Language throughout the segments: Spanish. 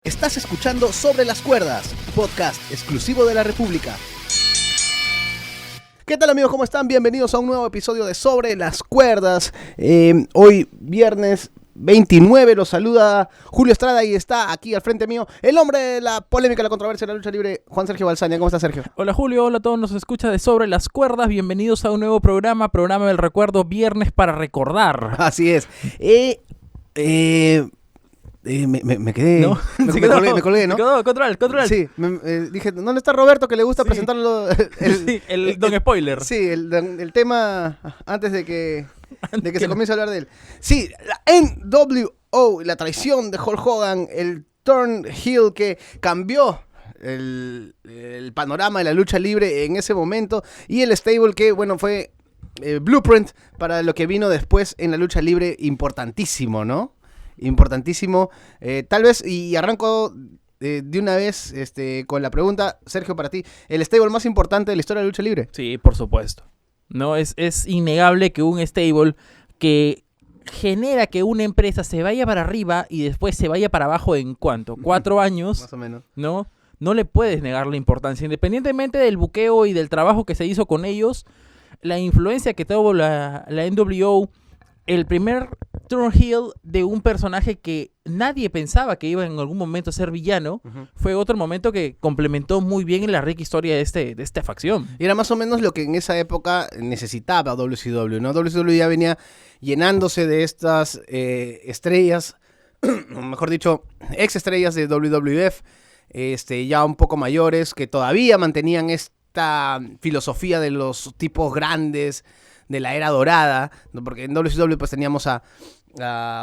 Estás escuchando Sobre las Cuerdas, podcast exclusivo de La República. ¿Qué tal, amigos? ¿Cómo están? Bienvenidos a un nuevo episodio de Sobre las Cuerdas. Hoy, viernes 29, los saluda Julio Estrada y está aquí al frente mío el hombre de la polémica, la controversia de la lucha libre, Juan Sergio Balsania. ¿Cómo estás, Sergio? Hola, Julio. Hola a todos, nos escucha de Sobre las Cuerdas. Bienvenidos a un nuevo programa del recuerdo, viernes para recordar. Así es. Me quedé. ¿No? Me colgué, ¿no? Se quedó, control. Sí, dije, ¿dónde está Roberto que le gusta presentarlo? El don spoiler. Sí, el tema antes de que se comience a hablar de él. Sí, la NWO, la traición de Hulk Hogan, el turn heel que cambió el panorama de la lucha libre en ese momento, y el stable que, bueno, fue blueprint para lo que vino después en la lucha libre, importantísimo, ¿no? Importantísimo. Tal vez, y arranco de una vez con la pregunta, Sergio, para ti, ¿el stable más importante de la historia de la lucha libre? Sí, por supuesto. No, es innegable que un stable que genera que una empresa se vaya para arriba y después se vaya para abajo en ¿cuánto? 4 años. Más o menos. No le puedes negar la importancia. Independientemente del buqueo y del trabajo que se hizo con ellos, la influencia que tuvo la NWO, el primer turn heel de un personaje que nadie pensaba que iba en algún momento a ser villano, fue otro momento que complementó muy bien en la rica historia de esta facción. Y era más o menos lo que en esa época necesitaba WCW, ¿no? WCW ya venía llenándose de estas estrellas, mejor dicho, ex estrellas de WWF, ya un poco mayores, que todavía mantenían esta filosofía de los tipos grandes de la era dorada, ¿no? Porque en WCW pues teníamos a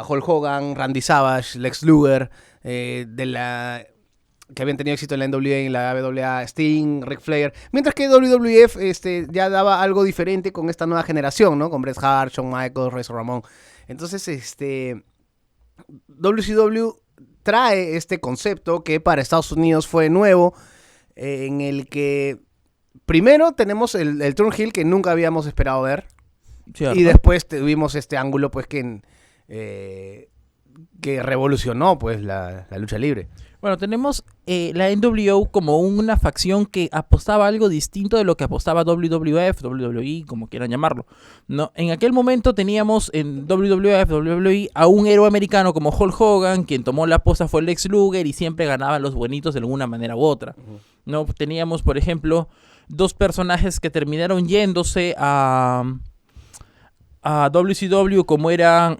Hulk Hogan, Randy Savage, Lex Luger, que habían tenido éxito en la NWA y en la WWA, Sting, Ric Flair, mientras que WWF ya daba algo diferente con esta nueva generación, ¿no? Con Bret Hart, Shawn Michaels, Razor Ramon. Entonces, WCW trae este concepto que para Estados Unidos fue nuevo, en el que primero tenemos el turn heel que nunca habíamos esperado ver. ¿Cierto? Y después tuvimos este ángulo pues que revolucionó pues la lucha libre. Bueno, tenemos la NWO como una facción que apostaba algo distinto de lo que apostaba WWF, WWE, como quieran llamarlo, ¿no? En aquel momento teníamos en WWF, WWE a un héroe americano como Hulk Hogan, quien tomó la aposta fue Lex Luger y siempre ganaban los buenitos de alguna manera u otra. ¿No? Teníamos, por ejemplo, dos personajes que terminaron yéndose a WCW, como eran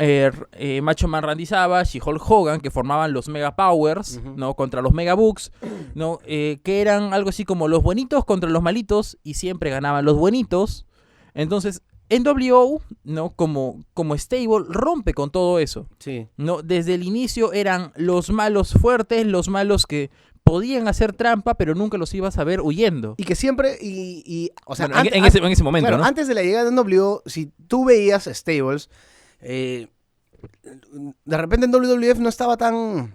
Macho Man Randy Savage y Hulk Hogan, que formaban los Mega Powers, ¿no? Contra los Mega Bucks, ¿no? Que eran algo así como los buenitos contra los malitos y siempre ganaban los buenitos. Entonces, NWO, ¿no? Como stable, rompe con todo eso. Sí. ¿No? Desde el inicio eran los malos fuertes, los malos que podían hacer trampa, pero nunca los ibas a ver huyendo. Y que siempre, o sea, bueno, en ese momento, claro, ¿no? Antes de la llegada de NWO, si tú veías stables, de repente en WWF no estaba tan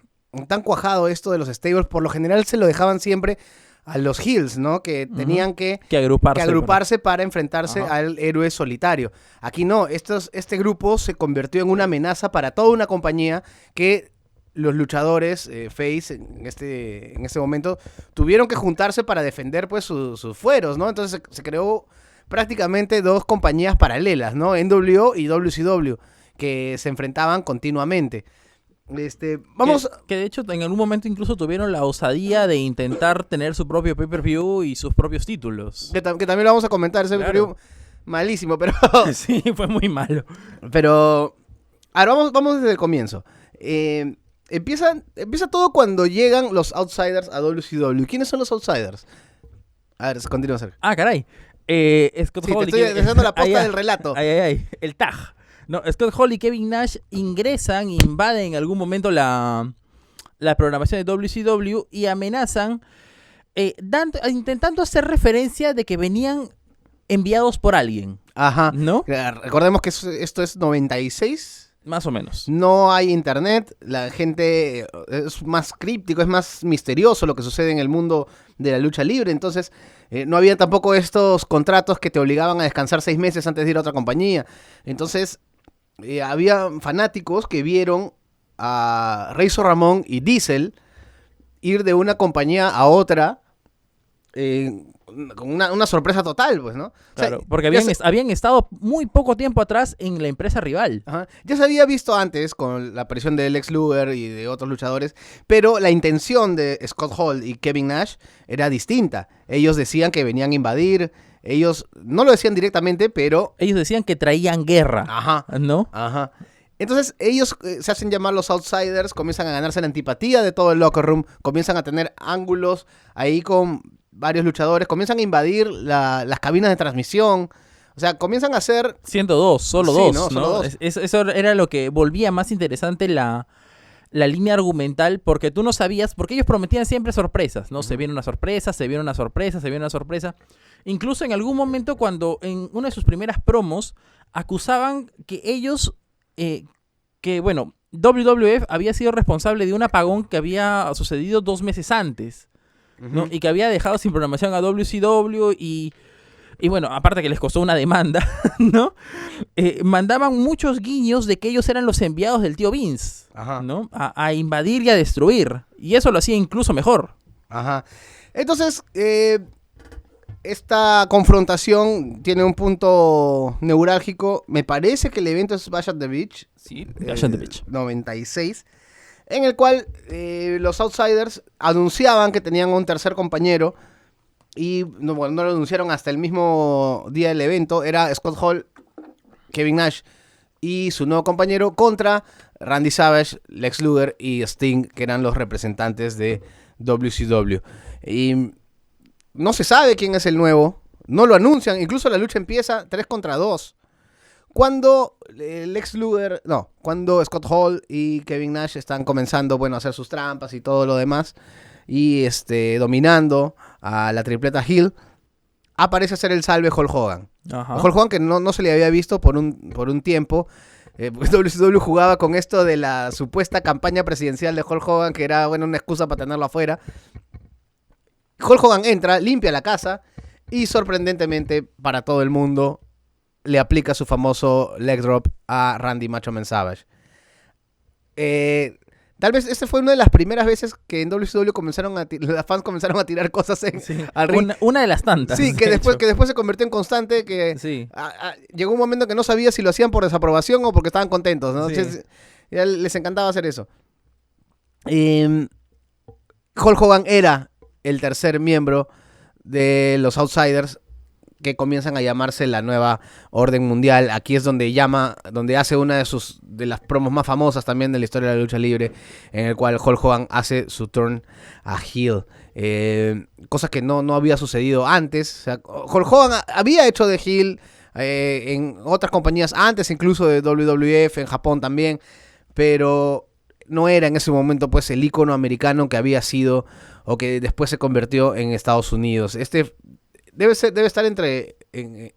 cuajado esto de los stables. Por lo general se lo dejaban siempre a los heels, ¿no? Que tenían que agruparse para enfrentarse al héroe solitario. Aquí no, este grupo se convirtió en una amenaza para toda una compañía que los luchadores face en este momento tuvieron que juntarse para defender pues sus fueros, ¿no? Entonces se creó prácticamente dos compañías paralelas, ¿no? NWO y WCW, que se enfrentaban continuamente. Vamos... Que de hecho en algún momento incluso tuvieron la osadía de intentar tener su propio pay-per-view y sus propios títulos. Que también lo vamos a comentar, ese pay-per-view malísimo, pero... Sí, fue muy malo. Pero... Ahora vamos desde el comienzo. Empieza todo cuando llegan los Outsiders a WCW. ¿Quiénes son los Outsiders? A ver, continúa, Sergio. Ah, caray. Scott Hall te estoy dejando la posta del relato. El tag. No, Scott Hall y Kevin Nash ingresan, invaden en algún momento la programación de WCW y amenazan, intentando hacer referencia de que venían enviados por alguien. Ajá. ¿No? Recordemos que esto es 96. Más o menos. No hay internet, la gente es más críptico, es más misterioso lo que sucede en el mundo de la lucha libre. Entonces, no había tampoco estos contratos que te obligaban a descansar 6 meses antes de ir a otra compañía. Entonces, había fanáticos que vieron a Razor Ramon y Diesel ir de una compañía a otra con una sorpresa total, pues, ¿no? Claro, O sea, porque ya habían estado muy poco tiempo atrás en la empresa rival. Ajá. Ya se había visto antes con la aparición de Lex Luger y de otros luchadores, pero la intención de Scott Hall y Kevin Nash era distinta. Ellos decían que venían a invadir, ellos no lo decían directamente, pero... Ellos decían que traían guerra, Ajá, ¿no? ajá. Entonces ellos se hacen llamar los Outsiders, comienzan a ganarse la antipatía de todo el locker room, comienzan a tener ángulos ahí con varios luchadores, comienzan a invadir las cabinas de transmisión, o sea, comienzan a hacer... 102, solo Sí, dos, ¿no? ¿no? Solo dos. Eso era lo que volvía más interesante la línea argumental, porque tú no sabías, porque ellos prometían siempre sorpresas, ¿no? Se viene una sorpresa, se viene una sorpresa, se viene una sorpresa. Incluso en algún momento cuando en una de sus primeras promos acusaban que ellos, bueno, WWF había sido responsable de un apagón que había sucedido 2 meses antes, ¿no? Y que había dejado sin programación a WCW y bueno, aparte que les costó una demanda, ¿no? Mandaban muchos guiños de que ellos eran los enviados del tío Vince, Ajá. ¿no? A invadir y a destruir. Y eso lo hacía incluso mejor. Ajá. Entonces, esta confrontación tiene un punto neurálgico. Me parece que el evento es Bash at the Beach. Sí, Bash at the Beach. 96. En el cual los Outsiders anunciaban que tenían un tercer compañero. Y no lo anunciaron hasta el mismo día del evento. Era Scott Hall, Kevin Nash y su nuevo compañero contra Randy Savage, Lex Luger y Sting, que eran los representantes de WCW. Y no se sabe quién es el nuevo, no lo anuncian, incluso la lucha empieza 3 contra 2. Cuando cuando Scott Hall y Kevin Nash están comenzando, bueno, a hacer sus trampas y todo lo demás, y dominando a la tripleta Hill, aparece a hacer el salve Hulk Hogan. Ajá. Hulk Hogan que no se le había visto por un tiempo. Pues WCW jugaba con esto de la supuesta campaña presidencial de Hulk Hogan, que era, bueno, una excusa para tenerlo afuera. Hulk Hogan entra, limpia la casa y sorprendentemente para todo el mundo le aplica su famoso leg drop a Randy Macho Man Savage. Tal vez esta fue una de las primeras veces que en WCW los fans comenzaron a tirar cosas al ring. Una de las tantas. Sí, que después se convirtió en constante, que sí. Llegó un momento que no sabía si lo hacían por desaprobación o porque estaban contentos, ¿no? Sí. Entonces, ya les encantaba hacer eso. Hulk Hogan era el tercer miembro de los Outsiders, que comienzan a llamarse la nueva orden mundial. Aquí es donde hace una de las promos más famosas también de la historia de la lucha libre, en el cual Hulk Hogan hace su turn a heel. Cosa que no había sucedido antes. O sea, Hulk Hogan había hecho de heel en otras compañías antes, incluso de WWF, en Japón también, pero no era en ese momento pues el ícono americano que había sido o que después se convirtió en Estados Unidos. Debe estar en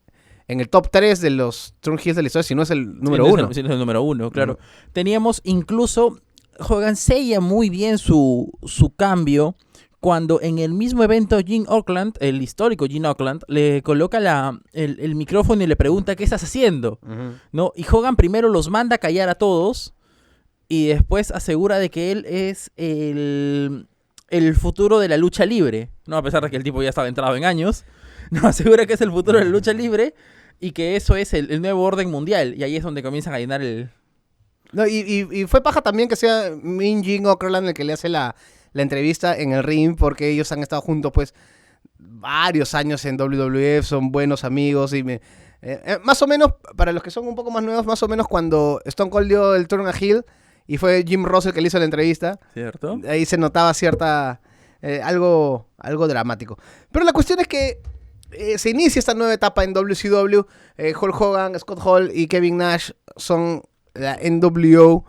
el top 3 de los turn heels de la historia, si no es el número 1. Si no es el número 1, claro. Teníamos incluso, Hogan sella muy bien su cambio cuando en el mismo evento Gene Okerlund, el histórico Gene Okerlund, le coloca el micrófono y le pregunta ¿qué estás haciendo? ¿No? Y Hogan primero los manda a callar a todos y después asegura de que él es el futuro de la lucha libre, ¿no? A pesar de que el tipo ya estaba entrado en años, no, asegura que es el futuro de la lucha libre y que eso es el nuevo orden mundial. Y ahí es donde comienzan a llenar el... No, y fue paja también que sea Gene Okerlund el que le hace la entrevista en el ring, porque ellos han estado juntos pues varios años en WWF, son buenos amigos y más o menos, para los que son un poco más nuevos, más o menos cuando Stone Cold dio el turn a heel y fue Jim Ross el que le hizo la entrevista. ¿Cierto? Ahí se notaba algo dramático. Pero la cuestión es que se inicia esta nueva etapa en WCW. Hulk Hogan, Scott Hall y Kevin Nash son la NWO.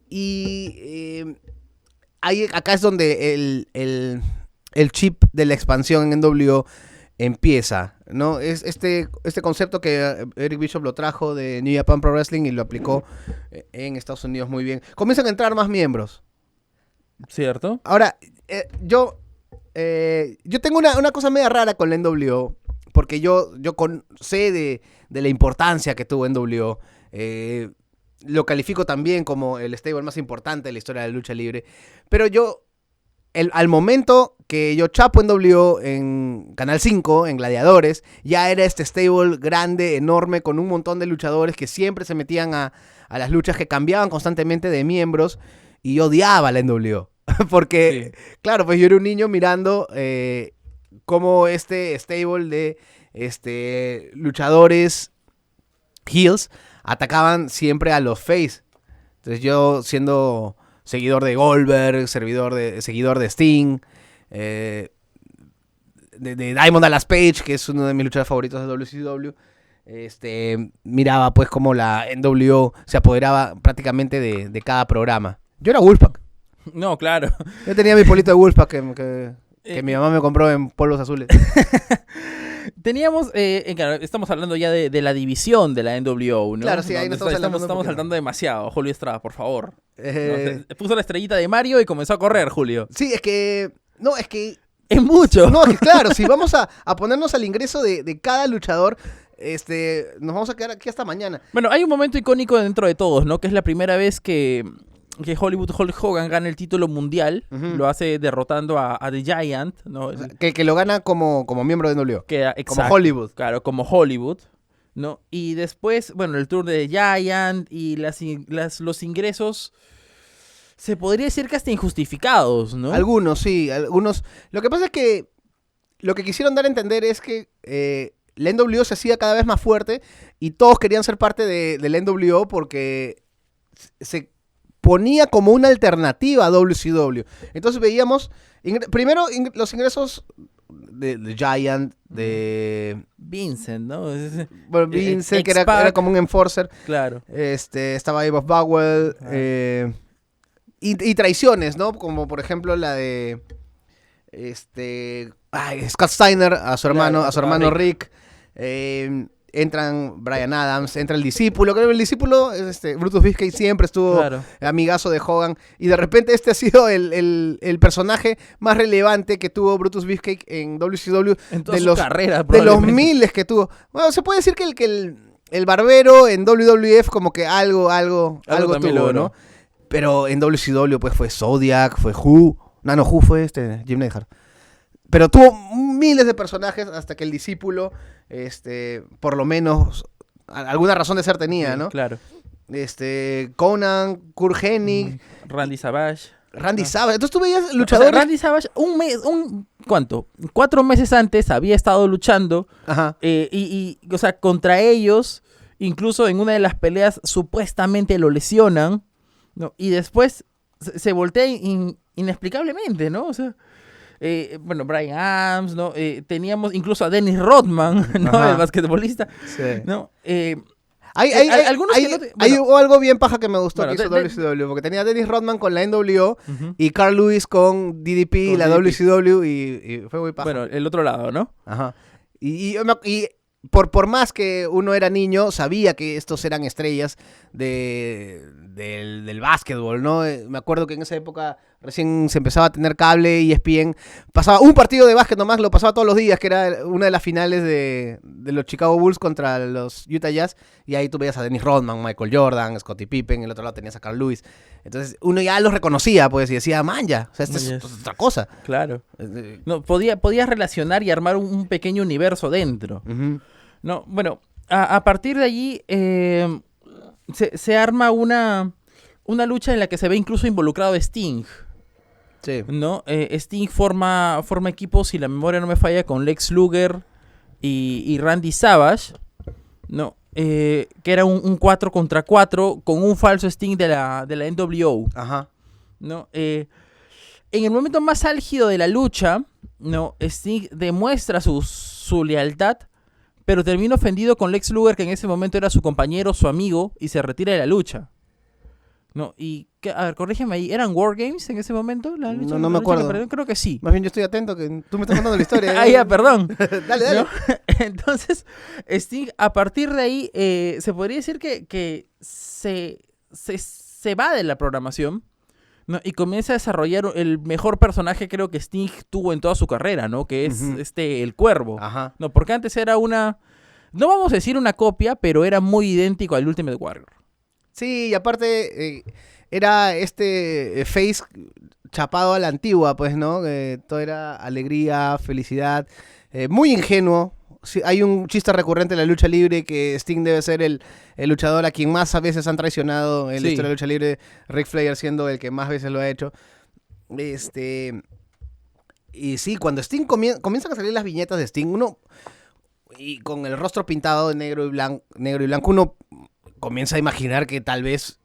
Y acá es donde el chip de la expansión en NWO empieza, ¿no? Es este concepto que Eric Bishop lo trajo de New Japan Pro Wrestling y lo aplicó en Estados Unidos muy bien. Comienzan a entrar más miembros. ¿Cierto? Ahora, yo tengo una cosa media rara con la NWO, porque yo sé de la importancia que tuvo NWO. Lo califico también como el stable más importante de la historia de la lucha libre, pero yo al momento que yo chapo en NWO en Canal 5, en Gladiadores, ya era este stable grande, enorme, con un montón de luchadores que siempre se metían a las luchas, que cambiaban constantemente de miembros, y yo odiaba la NWO. Porque, claro, pues yo era un niño mirando cómo este stable de luchadores heels atacaban siempre a los face. Entonces yo, siendo seguidor de Goldberg, seguidor de Sting, de Diamond Dallas Page, que es uno de mis luchadores favoritos de WCW, miraba pues como la NWO se apoderaba prácticamente de cada programa. Yo era Wolfpack. No, claro. Yo tenía mi polito de Wolfpack que mi mamá me compró en polvos azules. Teníamos, claro, estamos hablando ya de la división de la NWO, ¿no? Claro, sí, ahí no estamos saltando demasiado. Julio Estrada, por favor. Puso la estrellita de Mario y comenzó a correr, Julio. Sí, es que... No, es que... Es mucho. No, es que claro, si vamos a ponernos al ingreso de cada luchador, nos vamos a quedar aquí hasta mañana. Bueno, hay un momento icónico dentro de todos, ¿no? Que es la primera vez que Hollywood Hulk Hogan gana el título mundial. Lo hace derrotando a The Giant, ¿no? O sea, que lo gana como miembro de NWO. Como Hollywood. Claro, como Hollywood, ¿no? Y después, bueno, el tour de The Giant y los ingresos, se podría decir que hasta injustificados, ¿no? Algunos, sí, algunos. Lo que pasa es que lo que quisieron dar a entender es que la NWO se hacía cada vez más fuerte y todos querían ser parte de la NWO porque se ponía como una alternativa a WCW. Entonces veíamos, primero los ingresos de Giant, de... Vincent, ¿no? Bueno, Vincent, que era como un enforcer. Claro. Estaba Abe of Bagwell. Claro. Y traiciones, ¿no? Como por ejemplo la de... Scott Steiner a su hermano Rick. Entran Brian Adams, entra el discípulo. Creo que el discípulo es Brutus Beefcake, siempre estuvo amigazo de Hogan. Y de repente ha sido el personaje más relevante que tuvo Brutus Beefcake en WCW. En toda su carrera, de los miles que tuvo. Bueno, se puede decir que el barbero en WWF como que algo tuvo, ¿no? Pero en WCW pues fue Zodiac, fue Who. No, Who fue Jim Neidhart. Pero tuvo miles de personajes hasta que el discípulo, por lo menos, alguna razón de ser tenía, ¿no? Claro. Conan, Kurt Hennig. Randy Savage. Savage. Entonces tú veías luchadores... O sea, Randy Savage, ¿cuánto? 4 meses antes había estado luchando. Ajá. O sea, contra ellos, incluso en una de las peleas, supuestamente lo lesionan, ¿no? Y después se voltea inexplicablemente, ¿no? O sea... bueno, Brian Adams, ¿no? Teníamos incluso a Dennis Rodman, ¿no? El basquetbolista, sí. ¿No? Hay algo bien paja que me gustó que hizo WCW, porque tenía a Dennis Rodman con la NWO y Carl Lewis con DDP, la WCW, y fue muy paja. Bueno, el otro lado, ¿no? Ajá. Y por más que uno era niño, sabía que estos eran estrellas del básquetbol, ¿no? Me acuerdo que en esa época recién se empezaba a tener cable y ESPN pasaba un partido de básquet nomás, lo pasaba todos los días, que era una de las finales de los Chicago Bulls contra los Utah Jazz, y ahí tú veías a Dennis Rodman, Michael Jordan, Scottie Pippen, el otro lado tenías a Carl Lewis. Entonces uno ya los reconocía, pues, y decía, man, ya, o sea, esto es otra cosa. Claro. No, podías relacionar y armar un pequeño universo dentro. No, bueno, a partir de allí se arma una lucha en la que se ve incluso involucrado Sting. Sí. ¿No? Sting forma equipo, si la memoria no me falla, con Lex Luger y Randy Savage, ¿no? Que era un 4 contra 4 con un falso Sting de la NWO. Ajá. ¿No? En el momento más álgido de la lucha, ¿no? Sting demuestra su lealtad, pero termina ofendido con Lex Luger, que en ese momento era su compañero, su amigo, y se retira de la lucha. No, y a ver, corrígeme ahí, ¿eran War Games en ese momento? La lucha, no me acuerdo. Creo que sí. Más bien yo estoy atento, que tú me estás contando la historia. Ah, ya, perdón. Dale. ¿No? Entonces, Sting, a partir de ahí, se podría decir que se va de la programación, ¿no? Y comienza a desarrollar el mejor personaje, creo que Sting tuvo en toda su carrera, ¿no? Que es el Cuervo. Ajá. No, porque antes era no vamos a decir una copia, pero era muy idéntico al Ultimate Warrior. Sí, y aparte era face chapado a la antigua, pues, ¿no? Todo era alegría, felicidad, muy ingenuo. Sí, hay un chiste recurrente en la lucha libre que Sting debe ser el luchador a quien más a veces han traicionado en la Sí. historia de la lucha libre, Ric Flair siendo el que más veces lo ha hecho. Y sí, cuando Sting comienzan a salir las viñetas de Sting, uno, y con el rostro pintado de negro y blanco, uno comienza a imaginar que tal vez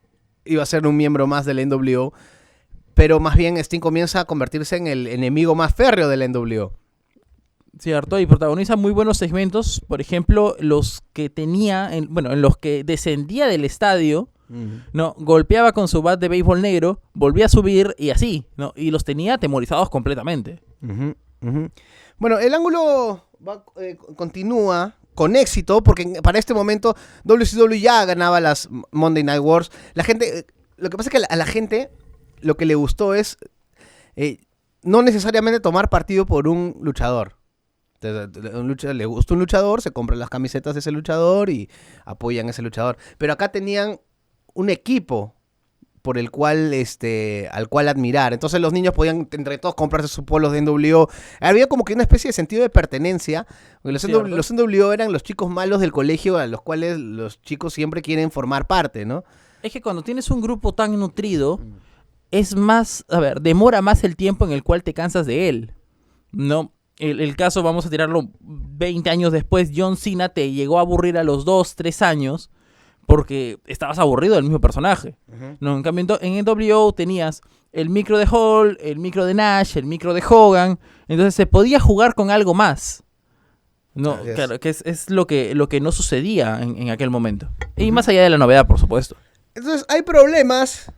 iba a ser un miembro más del NWO, pero más bien Sting comienza a convertirse en el enemigo más férreo del NWO. Cierto, y protagoniza muy buenos segmentos, por ejemplo, los que tenía, en los que descendía del estadio, ¿no? Golpeaba con su bat de béisbol negro, volvía a subir y así, ¿no? Y los tenía atemorizados completamente. Bueno, el ángulo continúa con éxito, porque para este momento WCW ya ganaba las Monday Night Wars. La gente, lo que pasa es que a la gente lo que le gustó es no necesariamente tomar partido por un luchador. Le gusta un luchador, se compran las camisetas de ese luchador y apoyan a ese luchador. Pero acá tenían un equipo por el cual, al cual admirar. Entonces los niños podían entre todos comprarse sus polos de NWO. Había como que una especie de sentido de pertenencia. Los NWO eran los chicos malos del colegio a los cuales los chicos siempre quieren formar parte, ¿no? Es que cuando tienes un grupo tan nutrido, es más, demora más el tiempo en el cual te cansas de él, ¿no? El caso, vamos a tirarlo 20 años después, John Cena te llegó a aburrir a los 2, 3 años porque estabas aburrido del mismo personaje. No, en cambio, en NWO tenías el micro de Hall, el micro de Nash, el micro de Hogan, entonces se podía jugar con algo más. No, claro, que es lo que no sucedía en aquel momento. Y más allá de la novedad, por supuesto. Entonces hay problemas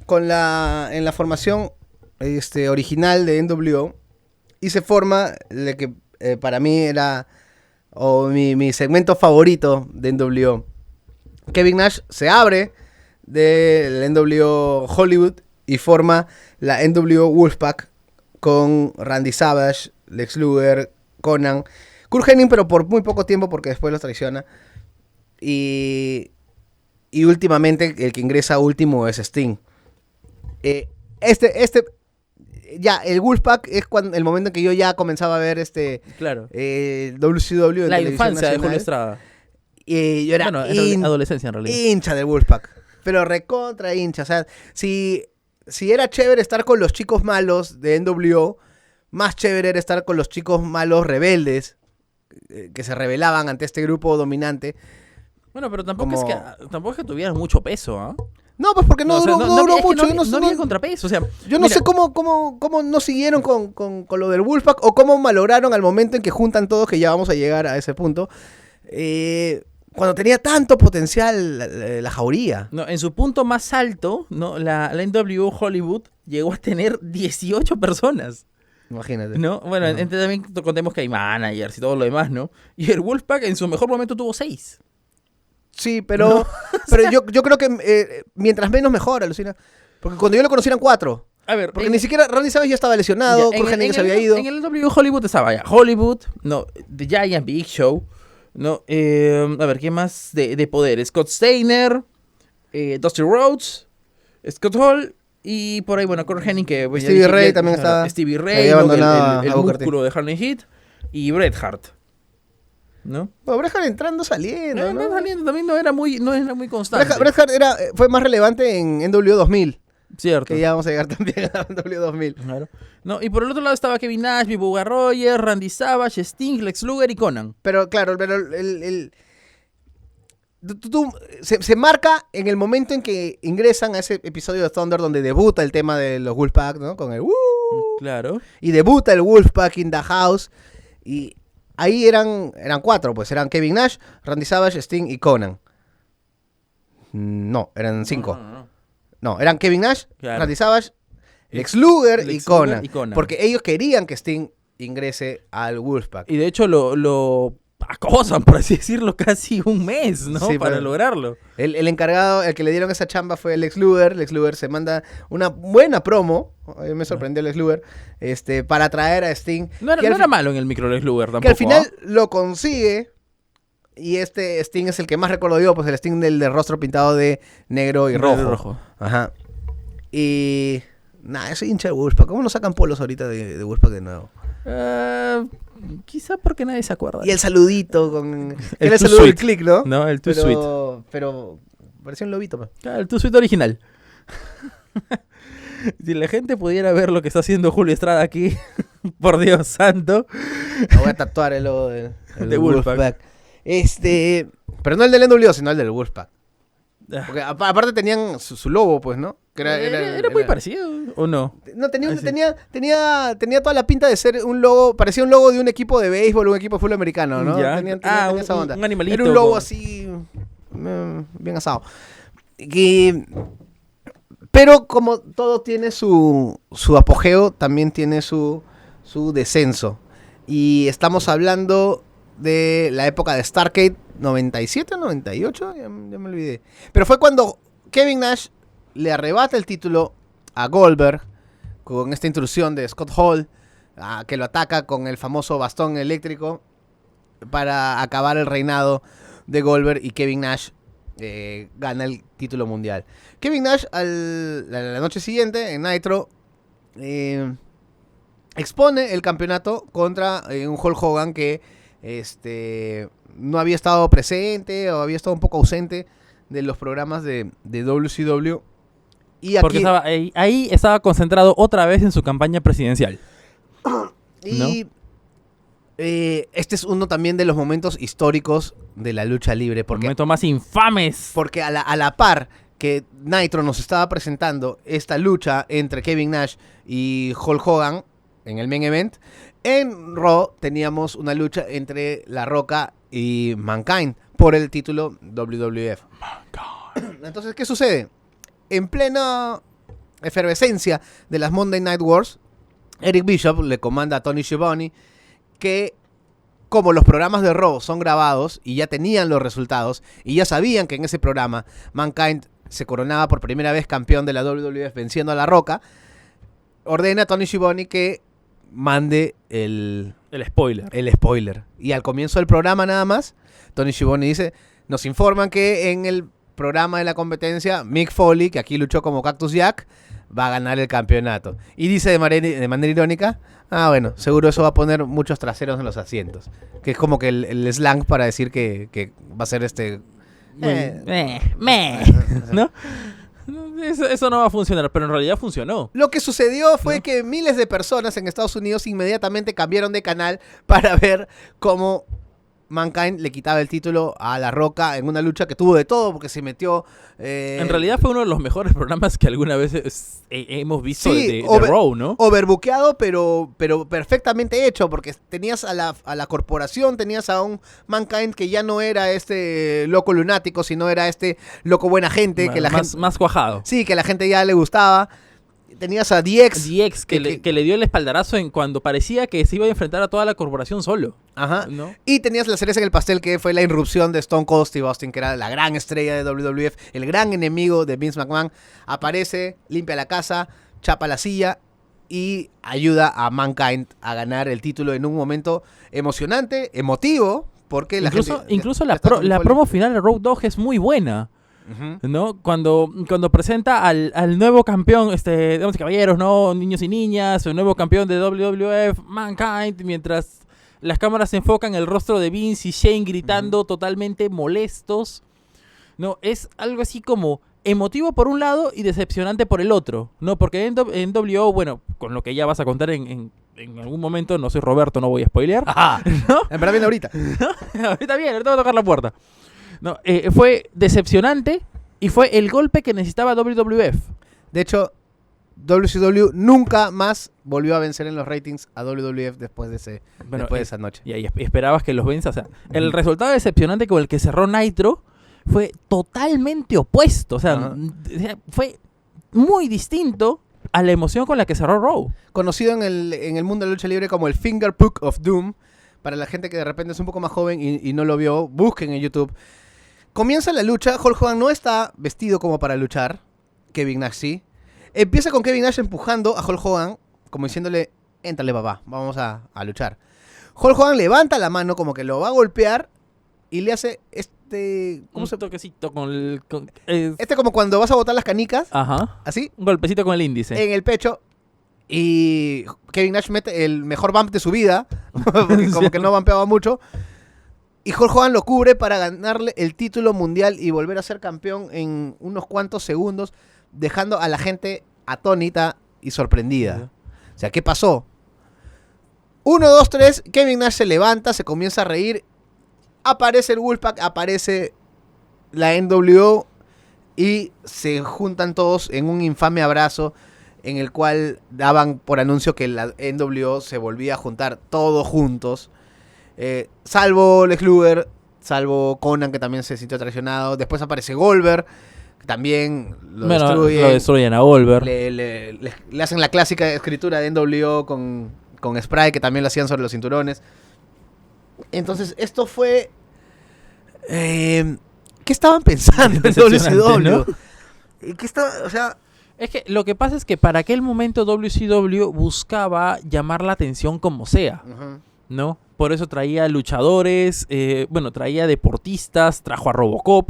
en la formación original de NWO. Y se forma lo que para mí era mi segmento favorito de NWO. Kevin Nash se abre del NWO Hollywood y forma la NWO Wolfpack con Randy Savage, Lex Luger, Conan, Kurt Hennig, pero por muy poco tiempo porque después los traiciona. Y últimamente el que ingresa último es Sting. Ya, el Wolfpack es el momento en que yo ya comenzaba a ver claro. WCW en la televisión infancia nacional. de Julio Estrada. Y yo era adolescencia en realidad. hincha del Wolfpack, pero recontra hincha. O sea, si era chévere estar con los chicos malos de NWO, más chévere era estar con los chicos malos rebeldes que se rebelaban ante este grupo dominante. Bueno, pero tampoco es que tuvieran mucho peso, ¿ah? No, pues porque no duró mucho. No había contrapeso, o sea... Yo no sé cómo no siguieron con lo del Wolfpack o cómo malograron al momento en que juntan todos, que ya vamos a llegar a ese punto, cuando tenía tanto potencial la jauría. No, en su punto más alto, ¿no? La NWO Hollywood llegó a tener 18 personas. Imagínate. ¿No? Bueno, también contemos que hay managers y todo lo demás, ¿no? Y el Wolfpack en su mejor momento tuvo 6. Sí, pero yo creo que mientras menos mejor, alucina. Porque cuando yo lo conocí eran 4. A ver, porque ni siquiera Randy Savage ya estaba lesionado, Kurt Hennig se había ido. En el NWO Hollywood estaba ya Hollywood, no, The Giant Big Show, no, a ver, ¿qué más de poder? Scott Steiner, Dusty Rhodes, Scott Hall y por ahí, bueno, Kurt Hennig, que bueno, Stevie Ray también estaba. Stevie Ray, el músculo de Harley Heat y Bret Hart. ¿No? Bueno, Bret Hart entrando, saliendo, ¿no? Saliendo también no era muy constante. Bret Hart fue más relevante en NWO 2000. Cierto. Que ya vamos a llegar también a NWO 2000. Claro. No, y por el otro lado estaba Kevin Nash, Bubba Rogers, Randy Savage, Sting, Lex Luger y Conan. Pero claro, se marca en el momento en que ingresan a ese episodio de Thunder donde debuta el tema de los Wolfpack, ¿no? Con el Claro. Y debuta el Wolfpack in the house. Y ahí eran 4, pues eran Kevin Nash, Randy Savage, Sting y Conan. No, eran 5. No, eran Kevin Nash, claro, Randy Savage, Lex Luger y Conan. Porque ellos querían que Sting ingrese al Wolfpack. Y de hecho lo acosan, por así decirlo, casi un mes, ¿no? Sí, para lograrlo. El encargado, el que le dieron esa chamba fue Lex Luger. Lex Luger se manda una buena promo. A mí me sorprendió Lex Luger. Para traer a Sting. No era malo en el micro Lex Luger tampoco. Que al final lo consigue. Y Sting es el que más recuerdo yo, pues el Sting del rostro pintado de negro y rojo. Rojo. Ajá. Y Nah, soy hincha de Wolfpack. ¿Cómo no sacan polos ahorita de Wolfpack de nuevo? Quizá porque nadie se acuerda. Y el saludito con... El Era el Too saludo del Sweet. click, ¿no? No, el Too Sweet. Pero parecía un lobito, pues. Claro, el Too Sweet original. Si la gente pudiera ver lo que está haciendo Julio Estrada aquí, por Dios santo. Me voy a tatuar el logo de Wolfpack. Pero no el del NWO, sino el del Wolfpack. Ah, Porque aparte tenían su logo, pues, ¿no? Que era muy parecido, ¿o no? No, Ah, sí. tenía toda la pinta de ser un logo, parecía un logo de un equipo de béisbol, un equipo de fútbol americano, ¿no? Ya. Tenía esa onda. Un animalito. Era un logo con- así, bien asado. Pero como todo tiene su apogeo, también tiene su descenso. Y estamos hablando de la época de Starrcade, 97 o 98, ya me olvidé. Pero fue cuando Kevin Nash le arrebata el título a Goldberg con esta intrusión de Scott Hall, que lo ataca con el famoso bastón eléctrico para acabar el reinado de Goldberg, y Kevin Nash gana el título mundial. Kevin Nash la noche siguiente en Nitro expone el campeonato contra un Hulk Hogan que no había estado presente o había estado un poco ausente de los programas de WCW. Y aquí, Porque estaba ahí estaba concentrado otra vez en su campaña presidencial. y este es uno también de los momentos históricos de la lucha libre. Por Porque momentos más infames. Porque a la par que Nitro nos estaba presentando esta lucha entre Kevin Nash y Hulk Hogan en el main event, en Raw teníamos una lucha entre La Roca y Mankind por el título WWF. Entonces, ¿qué sucede? En plena efervescencia de las Monday Night Wars, Eric Bishop le comanda a Tony Schiavone que, como los programas de Raw son grabados y ya tenían los resultados y ya sabían que en ese programa Mankind se coronaba por primera vez campeón de la WWF venciendo a La Roca, ordena a Tony Schiavone que mande el spoiler. Y al comienzo del programa nada más, Tony Schiavone dice, nos informan que en el programa de la competencia, Mick Foley, que aquí luchó como Cactus Jack, va a ganar el campeonato. Y dice de manera irónica, bueno, seguro eso va a poner muchos traseros en los asientos. Que es como que el slang para decir que va a ser ¿No? Eso no va a funcionar, pero en realidad funcionó. Lo que sucedió fue que miles de personas en Estados Unidos inmediatamente cambiaron de canal para ver cómo Mankind le quitaba el título a La Roca en una lucha que tuvo de todo, porque se metió... En realidad fue uno de los mejores programas que alguna vez hemos visto Sí, de Raw, ¿no? overbuqueado, pero perfectamente hecho, porque tenías a la corporación, tenías a un Mankind que ya no era este loco lunático, sino era este loco buena gente, que la gente... Más cuajado. Sí, que la gente ya le gustaba. Tenías a DX. DX, que le dio el espaldarazo en cuando parecía que se iba a enfrentar a toda la corporación solo. Ajá. ¿No? Y tenías la cereza en el pastel, que fue la irrupción de Stone Cold Steve Austin, que era la gran estrella de WWF, el gran enemigo de Vince McMahon. Aparece, limpia la casa, chapa la silla y ayuda a Mankind a ganar el título en un momento emocionante, emotivo, porque Incluso la promo final de Road Dogg es muy buena. Uh-huh. ¿No? Cuando presenta al nuevo campeón, damas y caballeros, ¿no? Niños y niñas, el nuevo campeón de WWF, Mankind, mientras las cámaras se enfocan en el rostro de Vince y Shane gritando totalmente molestos, ¿no? Es algo así como emotivo por un lado y decepcionante por el otro, ¿no? Porque en WO, bueno, con lo que ya vas a contar en algún momento, no soy Roberto, no voy a spoilear, ¿no? En verdad viene ahorita. Ahorita bien, ahorita voy a tocar la puerta. No, fue decepcionante y fue el golpe que necesitaba WWF. De hecho, WCW nunca más volvió a vencer en los ratings a WWF después de esa noche. Y ahí esperabas que los venza. O sea, el resultado decepcionante con el que cerró Nitro fue totalmente opuesto. O sea, fue muy distinto a la emoción con la que cerró Raw. Conocido en el mundo de la lucha libre como el Finger Poke of Doom. Para la gente que de repente es un poco más joven y no lo vio, busquen en YouTube. Comienza la lucha, Hulk Hogan no está vestido como para luchar, Kevin Nash sí. Empieza con Kevin Nash empujando a Hulk Hogan, como diciéndole, éntrale papá, vamos a luchar. Hulk Hogan levanta la mano como que lo va a golpear y le hace ¿cómo se...? toquecito con el... Como cuando vas a botar las canicas, Ajá. así, Un golpecito con el índice. en el pecho. Y Kevin Nash mete el mejor bump de su vida, porque como que no bumpeaba mucho. Y Hulk Hogan lo cubre para ganarle el título mundial y volver a ser campeón en unos cuantos segundos, dejando a la gente atónita y sorprendida. O sea, ¿qué pasó? 1, 2, 3, Kevin Nash se levanta, se comienza a reír, aparece el Wolfpack, aparece la NWO y se juntan todos en un infame abrazo en el cual daban por anuncio que la NWO se volvía a juntar todos juntos, salvo Lex Luger, salvo Conan, que también se sintió traicionado. Después aparece Goldberg, que también lo destruyen a Goldberg. Le hacen la clásica escritura de NWO con spray, que también lo hacían sobre los cinturones. Entonces, esto fue... ¿qué estaban pensando en WCW? ¿No? ¿Qué estaba, o sea... Es que lo que pasa es que para aquel momento WCW buscaba llamar la atención como sea, ¿no? Por eso traía luchadores, traía deportistas, trajo a Robocop,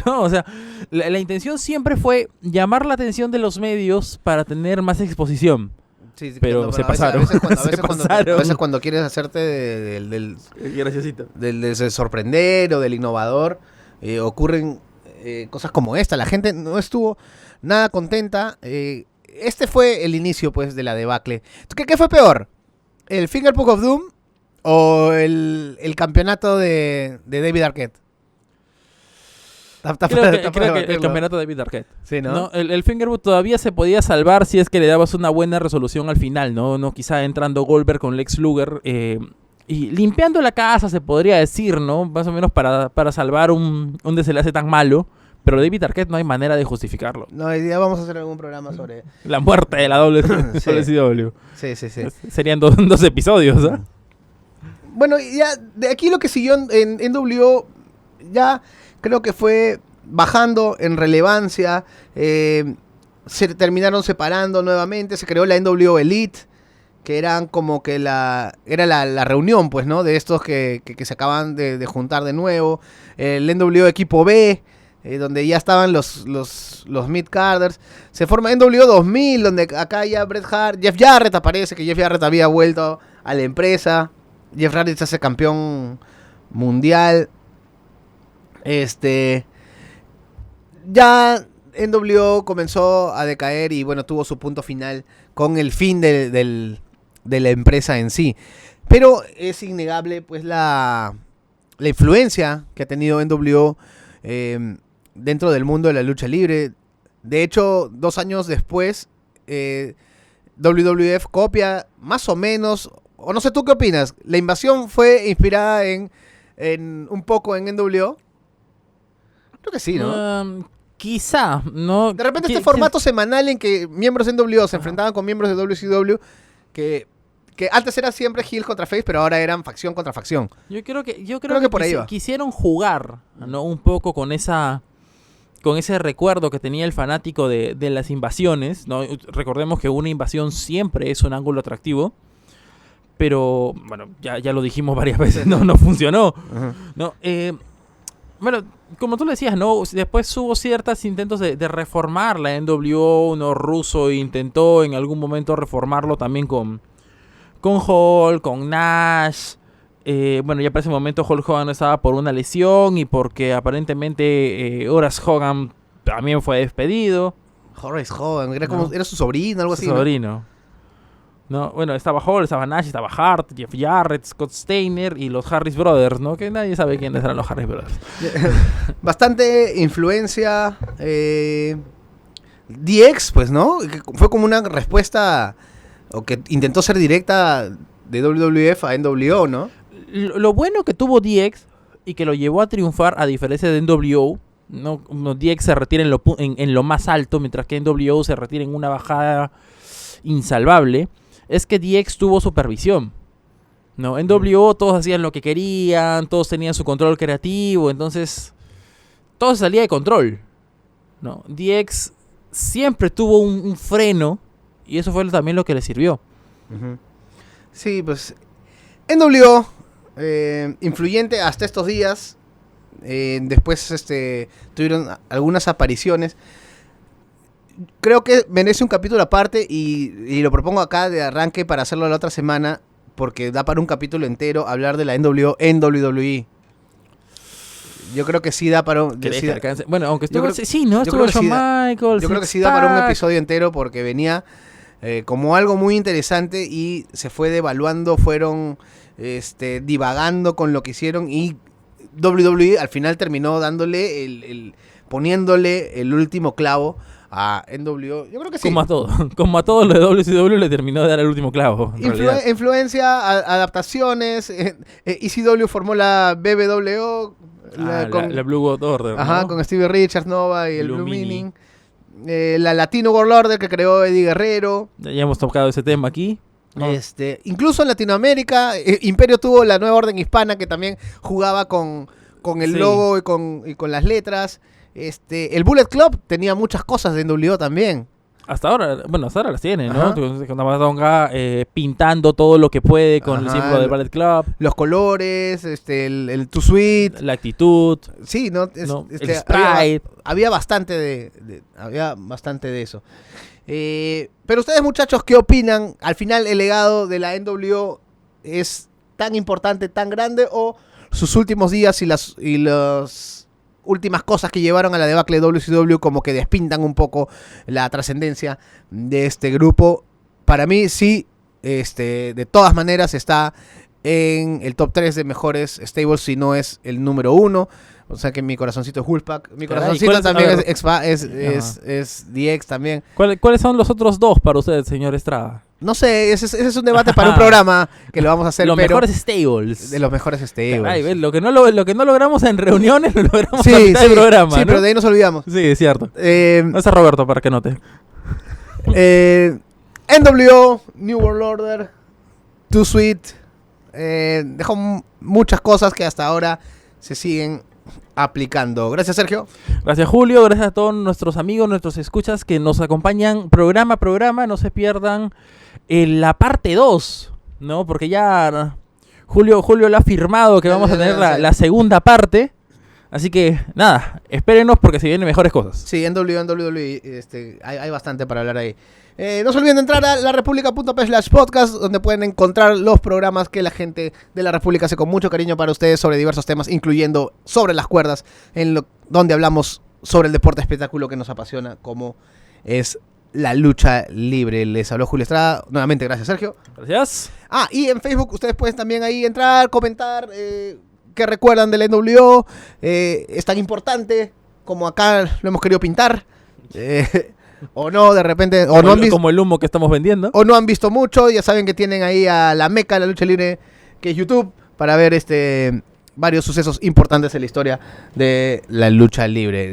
¿no? O sea, la intención siempre fue llamar la atención de los medios para tener más exposición. Sí, pero se pasaron. A veces cuando quieres hacerte del graciosito. Del sorprender o del innovador, ocurren cosas como esta. La gente no estuvo nada contenta. Este fue el inicio, pues, de la debacle. ¿Qué fue peor? ¿El Finger Book of Doom o el campeonato de David Arquette? Creo que el campeonato de David Arquette. Sí, ¿no? El Fingerboot todavía se podía salvar si es que le dabas una buena resolución al final, ¿no? Quizá entrando Goldberg con Lex Luger y limpiando la casa, se podría decir, ¿no? Más o menos para salvar un desenlace tan malo. Pero David Arquette no hay manera de justificarlo. No, hoy día vamos a hacer algún programa sobre... la muerte de la WCW. Sí. Serían dos episodios, ¿ah? Bueno, ya de aquí lo que siguió en NWO ya creo que fue bajando en relevancia. Se terminaron separando nuevamente. Se creó la NWO Elite, que eran como que la reunión, pues, ¿no? De estos que se acaban de juntar de nuevo. El NWO Equipo B, donde ya estaban los mid-carders. Se forma NWO 2000, donde acá ya Jeff Jarrett aparece, que Jeff Jarrett había vuelto a la empresa. Jeff Jarrett se hace campeón mundial. Ya NWO comenzó a decaer y bueno, tuvo su punto final con el fin de la empresa en sí. Pero es innegable, pues, la influencia que ha tenido NWO dentro del mundo de la lucha libre. De hecho, 2 años después, WWF copia más o menos, o no sé, ¿tú qué opinas? ¿La invasión fue inspirada en un poco en NWO? Creo que sí, ¿no? Quizá, ¿no? De repente este formato semanal en que miembros de NWO se enfrentaban con miembros de WCW, que antes era siempre heel contra face, pero ahora eran facción contra facción. Yo creo que por ahí va. Quisieron jugar, ¿no? Un poco con ese recuerdo que tenía el fanático de las invasiones, ¿no? Recordemos que una invasión siempre es un ángulo atractivo, pero, bueno, ya lo dijimos varias veces, no funcionó, ¿no? Bueno, como tú le decías, ¿no? Después hubo ciertos intentos de reformar la NWO, ¿no? Russo intentó en algún momento reformarlo también con Hall, con Nash. Bueno, ya para ese momento Hulk Hogan no estaba por una lesión y porque aparentemente Horace Hogan también fue despedido. Horace Hogan, era su sobrino, algo así. Su sobrino. ¿No? Bueno, estaba Hall, estaba Nash, estaba Hart, Jeff Jarrett, Scott Steiner y los Harris Brothers, ¿no? Que nadie sabe quiénes eran los Harris Brothers. Bastante influencia. DX, pues, ¿no? Que fue como una respuesta, o que intentó ser directa de WWF a NWO, ¿no? Lo bueno que tuvo DX y que lo llevó a triunfar, a diferencia de NWO, ¿no? DX se retira en lo más alto, mientras que NWO se retira en una bajada insalvable, es que DX tuvo supervisión, ¿no? En NWO todos hacían lo que querían, todos tenían su control creativo, entonces todo salía de control, ¿no? DX siempre tuvo un freno y eso fue también lo que le sirvió. Sí, pues NWO, influyente hasta estos días, Después tuvieron algunas apariciones. Creo que merece un capítulo aparte y lo propongo acá de arranque para hacerlo la otra semana, porque da para un capítulo entero hablar de la NWO en WWE. Yo creo que sí da para un... ¿Crees sí que da- alcance? Bueno, aunque yo estuvo... creo- Sí, ¿no? yo Estuvo creo que Shawn sí da- Michaels, Yo creo que sí Six da para un Pack. episodio entero porque venía como algo muy interesante y se fue devaluando, fueron divagando con lo que hicieron y WWE al final terminó dándole poniéndole el último clavo a NWO. Yo creo que sí. Como a todo lo de WCW le terminó de dar el último clavo. En realidad. Influencia, adaptaciones. ECW formó la BBWO. La Blue World Order, Ajá, ¿no? con Stevie Richards, Nova y el Blue Blue Mini. Meaning. La Latino World Order que creó Eddie Guerrero. Ya hemos tocado ese tema aquí. ¿no? Incluso en Latinoamérica, Imperio tuvo la Nueva Orden Hispana que también jugaba con el Sí. logo y con las letras. El Bullet Club tenía muchas cosas de NWO también. Hasta ahora las tiene, ¿no? Ajá. Con Tamadonga pintando todo lo que puede con el Ajá, símbolo del Ballet Club, Los colores, el Too Sweet. la actitud, Sí, ¿no? ¿no? El había, sprite. había bastante había bastante de eso. Pero ustedes, muchachos, ¿qué opinan? Al final, ¿el legado de la NWO es tan importante, tan grande, o sus últimos días y las últimas cosas que llevaron a la debacle de WCW como que despintan un poco la trascendencia de este grupo? Para mí, sí, de todas maneras está en el top 3 de mejores stables, si no es el número 1. O sea que mi corazoncito es Wolfpack. Mi Caray, corazoncito ¿cuál es? también A ver. es DX también. ¿Cuáles son los otros dos para usted, señor Estrada? No sé, ese es un debate para un programa que lo vamos a hacer, Los pero mejores stables. de los mejores stables. Caray, ¿ves? Lo que no logramos en reuniones, lo logramos a Sí, mitad del sí, programa, sí, ¿no? pero de ahí nos olvidamos. Sí, es cierto. Eh, No es a Roberto para que note. NWO, New World Order, Too Sweet, dejó muchas cosas que hasta ahora se siguen aplicando. Gracias, Sergio. Gracias, Julio. Gracias a todos nuestros amigos, nuestros escuchas que nos acompañan programa a programa. No se pierdan la parte 2, ¿no? Porque ya Julio lo ha firmado que vamos a tener la segunda parte. Así que, nada, espérenos porque se vienen mejores cosas. Sí, en WWE hay bastante para hablar ahí. No se olviden de entrar a larepublica.p/podcast, donde pueden encontrar los programas que la gente de la República hace con mucho cariño para ustedes sobre diversos temas, incluyendo Sobre las Cuerdas, donde hablamos sobre el deporte espectáculo que nos apasiona, como es la lucha libre. Les habló Julio Estrada. Nuevamente, gracias, Sergio. Gracias. Y en Facebook ustedes pueden también ahí entrar, comentar qué recuerdan del NWO. Es tan importante como acá lo hemos querido pintar. O no, de repente, o no han visto, Como el humo que estamos vendiendo. o no han visto mucho. Ya saben que tienen ahí a la meca de la lucha libre, que es YouTube, para ver varios sucesos importantes en la historia de la lucha libre.